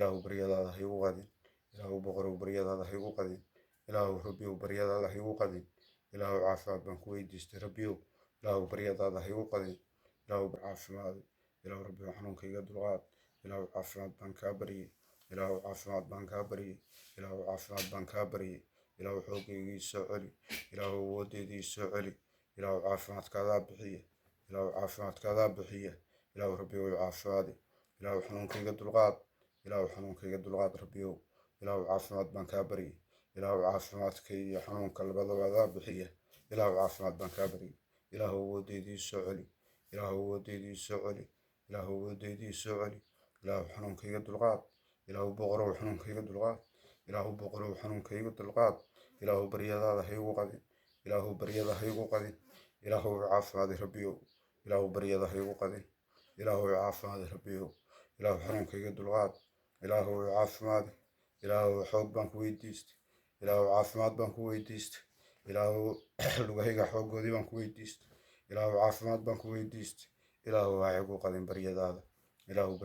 ilaahu baryadaada ha igu qadin ilaahu boqorow baryadaada ha igu qadin ilaahu rabbiyow baryadaada ha igu qadin ilaahu caafimaad baan ku weydiistay rabbiyow ilaahu baryadaada ha igu qadin ilaahu caafimaad ilaahu rabbiyow xanuunkayga dulqaad ilaahu caafimaad baan kaa baryay ilaahu caafimaad baan kaa baryay ilaahu caafimaad baan kaa baryay ilaahu xooggaygii soo celi ilaahu awoodeydii soo celi ilaahu caafimaadkaadaa bixiya ilaahu caafimaadkaadaa bixiya ilaahu rabbiyow caafimaadi ilaahu xanuunkayga dulqaad ilaahu xanuunkayga dulqaad rabbiyow ilaahu caafimaad baan kaa baryay ilaahu caafimaadka iyo xanuunka labadabaadaa bixiya ilaahu caafimaad baan kaa baryay ilaahu awoodeydii soo celi ilaahu awoodeydii soo celi ilaahu awoodeydii soo celi ilaahu xanuunkayga dulqaad ilaahu boqorow xanuunkayga dulqaad ilaahu boqorow xanuunkayga dulqaad ilaahu baryadaada ha igu qadin ilaahu baryada ha igu qadin ilaahu caafimaadi rabbiyow ilaahu baryada ha igu qadin ilaahu caafimaadi rabbiyow ilaahu xanuunkayga dulqaad ilaahu caafimaadi ilaahu xoog baan ku weydiistay ilaahu caafimaad baan ku weydiistay ilaahu lugahayga xooggoodii baan ku weydiistay ilaahu caafimaad baan ku weydiistay ilaahu ha igu qadin baryadaada ilaahu